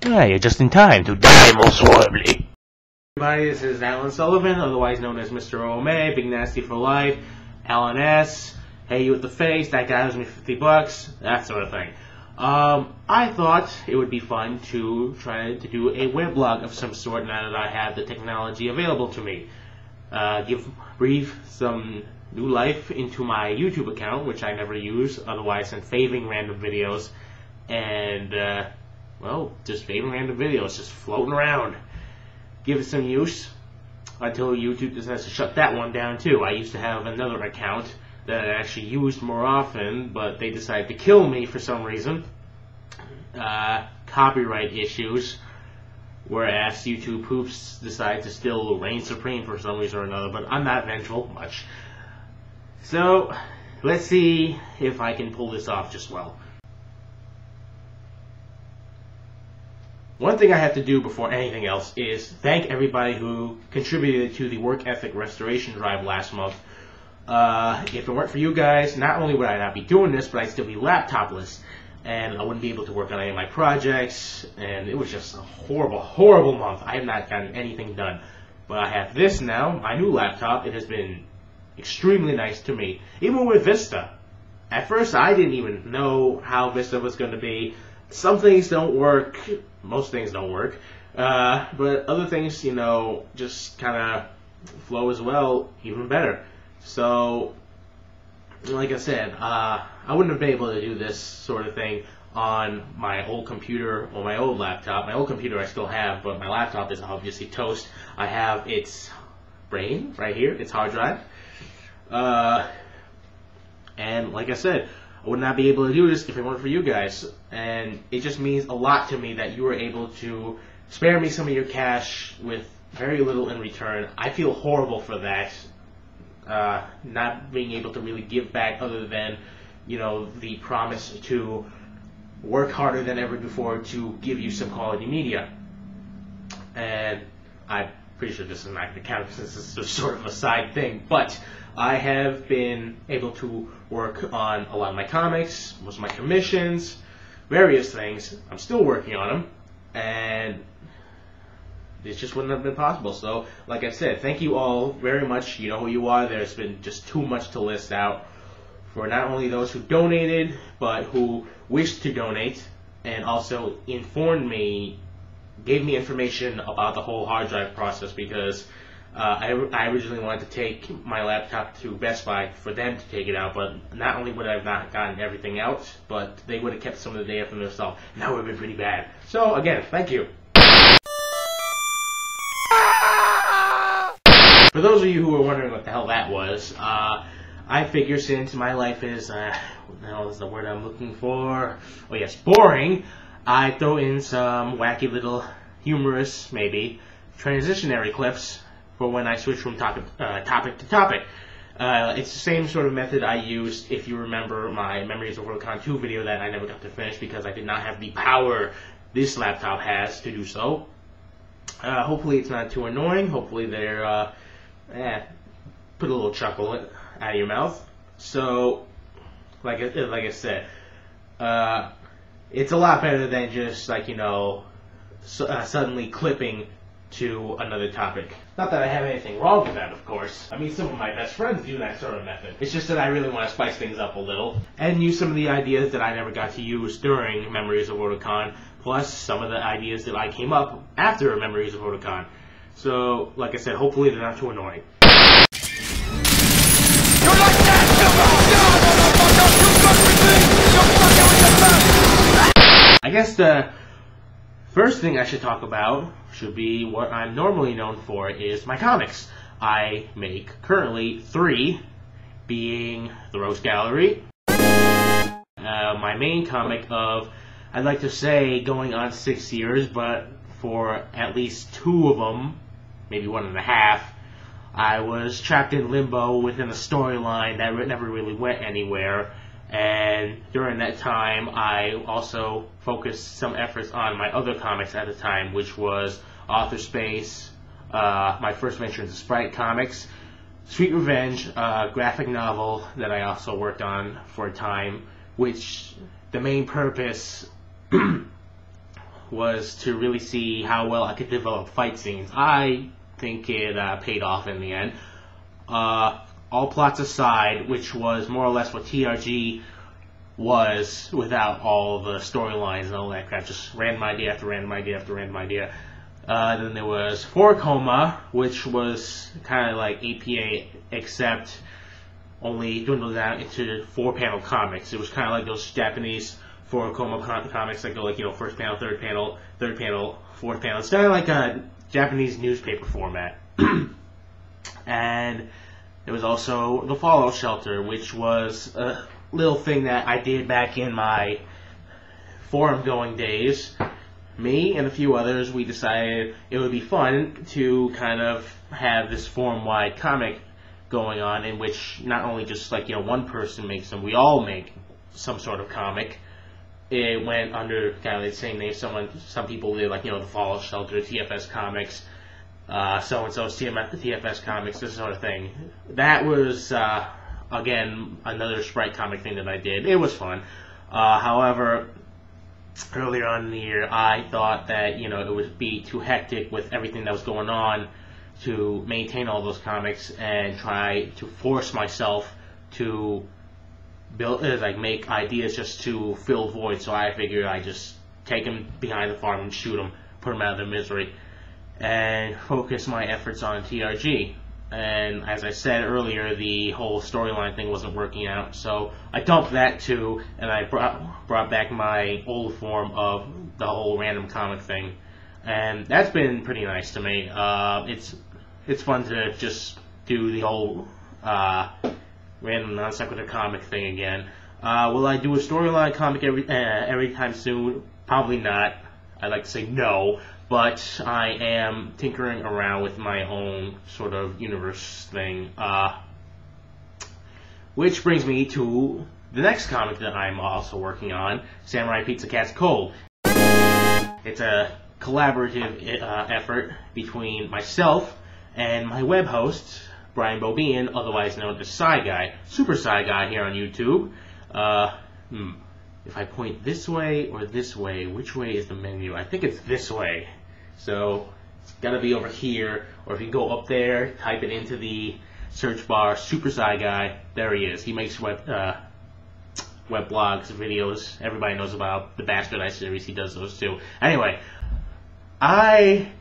Ah, you're just in time to die most horribly. Everybody, this is Alan Sullivan, otherwise known as Mr. Ome, Big Nasty for Life, Alan S., Hey You with the Face, that guy owes me $50, that sort of thing. I thought it would be fun to try to do a weblog of some sort now that I have the technology available to me. Breathe some new life into my YouTube account, which I never use, otherwise than faving random videos, and, well, just faving random videos, just floating around. Give it some use until YouTube decides to shut that one down too. I used to have another account that I actually used more often, but they decided to kill me for some reason. Copyright issues, whereas YouTube Hoops decided to still reign supreme for some reason or another, but I'm not vengeful much. So, let's see if I can pull this off just well. One thing I have to do before anything else is thank everybody who contributed to the work ethic restoration drive last month. If it weren't for you guys, not only would I not be doing this, but I'd still be laptopless, and I wouldn't be able to work on any of my projects, and it was just a horrible, horrible month. I have not gotten anything done. But I have this now, my new laptop. It has been extremely nice to me, even with Vista. At first, I didn't even know how Vista was going to be. Some things don't work, most things don't work, but other things, you know, just kind of flow as well, even better. So, like I said, I wouldn't have been able to do this sort of thing on my old computer or my old laptop. My old computer I still have, but my laptop is obviously toast. I have its brain right here, its hard drive. And like I said, I would not be able to do this if it weren't for you guys. And it just means a lot to me that you were able to spare me some of your cash with very little in return. I feel horrible for that. Not being able to really give back other than, you know, the promise to work harder than ever before to give you some quality media. And I'm pretty sure this is not going to count since this is sort of a side thing, but I have been able to work on a lot of my comics, most of my commissions, various things. I'm still working on them, and it just wouldn't have been possible. So, like I said, thank you all very much. You know who you are. There's been just too much to list out for not only those who donated, but who wished to donate, and also informed me, gave me information about the whole hard drive process, because I originally wanted to take my laptop to Best Buy for them to take it out, but not only would I have not gotten everything out, but they would have kept some of the data for themselves. And that would have been pretty bad. So, again, thank you. For those of you who are wondering what the hell that was, I figure since my life is, what the hell is the word I'm looking for? Oh yes, boring, I throw in some wacky little humorous, maybe, transitionary clips for when I switch from topic to topic. It's the same sort of method I used, if you remember my Memories of WorldCon 2 video that I never got to finish because I did not have the power this laptop has to do so. Hopefully it's not too annoying. Hopefully they're, put a little chuckle out of your mouth. So, like I said, it's a lot better than just, like, you know, suddenly clipping to another topic. Not that I have anything wrong with that, of course. I mean, some of my best friends do that sort of method. It's just that I really want to spice things up a little and use some of the ideas that I never got to use during Memories of WorldCon, plus some of the ideas that I came up after Memories of WorldCon. So, like I said, hopefully they're not too annoying. I guess the first thing I should talk about should be what I'm normally known for, is my comics. I make currently 3, being The Rogues Gallery, my main comic of, I'd like to say, going on 6 years, but for at least 2 of them, maybe 1.5, I was trapped in limbo within a storyline that never really went anywhere. And during that time, I also focused some efforts on my other comics at the time, which was Author Space, my first venture into Sprite Comics, Sweet Revenge, a graphic novel that I also worked on for a time, which the main purpose was to really see how well I could develop fight scenes. I think it paid off in the end. All plots aside, which was more or less what TRG was without all the storylines and all that crap, just random idea after random idea after random idea. Then there was 4 Coma, which was kind of like APA, except only dwindled down into 4-panel comics. It was kind of like those Japanese 4 Coma comics that go like, you know, first panel, third panel, fourth panel. It's kind of like a Japanese newspaper format. And there was also the Fallout Shelter, which was a little thing that I did back in my forum going days. Me and a few others, we decided it would be fun to kind of have this forum-wide comic going on, in which not only just like, you know, one person makes them, we all make some sort of comic. It went under kind of the same name. Some people did like, you know, the Fallout Shelter, TFS Comics, so-and-so's TFS Comics, this sort of thing. That was, again, another Sprite comic thing that I did. It was fun. However, earlier on in the year, I thought that, you know, it would be too hectic with everything that was going on to maintain all those comics and try to force myself to build, like, make ideas just to fill voids. So I figured I'd just take them behind the farm and shoot them, put them out of their misery, and focus my efforts on TRG. And as I said earlier, the whole storyline thing wasn't working out, so I dumped that too, and I brought back my old form of the whole random comic thing, and that's been pretty nice to me. It's fun to just do the whole random non sequitur comic thing again. Will I do a storyline comic every time soon? Probably not. I'd like to say no. But I am tinkering around with my own sort of universe thing. Which brings me to the next comic that I'm also working on, Samurai Pizza Cat's Cold. It's a collaborative effort between myself and my web host, Brian Bobian, otherwise known as Psy Guy, Super Psy Guy here on YouTube. If I point this way or this way, which way is the menu? I think it's this way. So it's got to be over here, or if you go up there, type it into the search bar, Super Psy Guy, there he is. He makes web blogs, videos. Everybody knows about the Bastardized series. He does those too. Anyway, I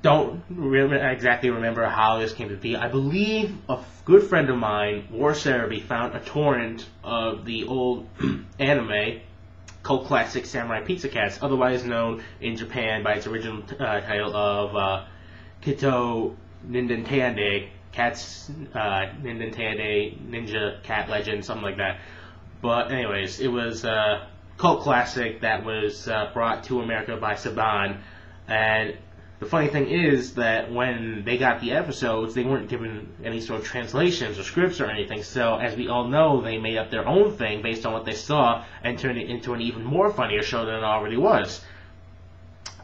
don't exactly remember how this came to be. I believe a good friend of mine, War Cerebi, found a torrent of the old anime cult classic Samurai Pizza Cats, otherwise known in Japan by its original title of Kito Nindentande, Cats Nindentande Ninja Cat Legend, something like that. But anyways, it was a cult classic that was brought to America by Saban, and the funny thing is that when they got the episodes, they weren't given any sort of translations or scripts or anything, so as we all know, they made up their own thing based on what they saw and turned it into an even more funnier show than it already was.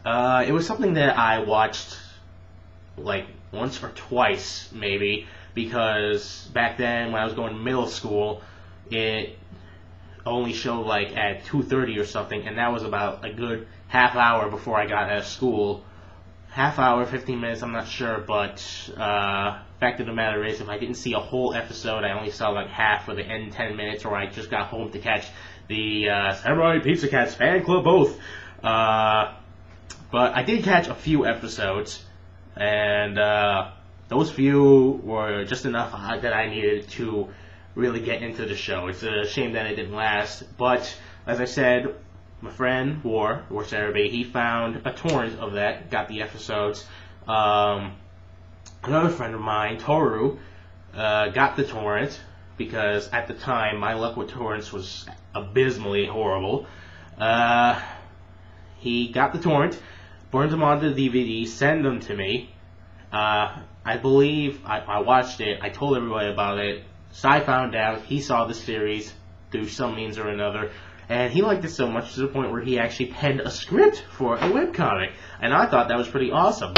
It was something that I watched like once or twice, maybe, because back then when I was going to middle school, it only showed like at 2:30 or something, and that was about a good half hour before I got out of school. Half hour, 15 minutes, I'm not sure, but fact of the matter is, if I didn't see a whole episode, I only saw like half for the end 10 minutes, or I just got home to catch the Samurai Pizza Cats fan club both. But I did catch a few episodes, and those few were just enough that I needed to really get into the show. It's a shame that it didn't last, but as I said, my friend, War Cerebi, he found a torrent of that, got the episodes. Another friend of mine, Toru, got the torrent, because at the time, my luck with torrents was abysmally horrible. He got the torrent, burned them onto the DVD, sent them to me. I believe I watched it, I told everybody about it. Sai found out, he saw the series through some means or another, and he liked it so much to the point where he actually penned a script for a webcomic, and I thought that was pretty awesome.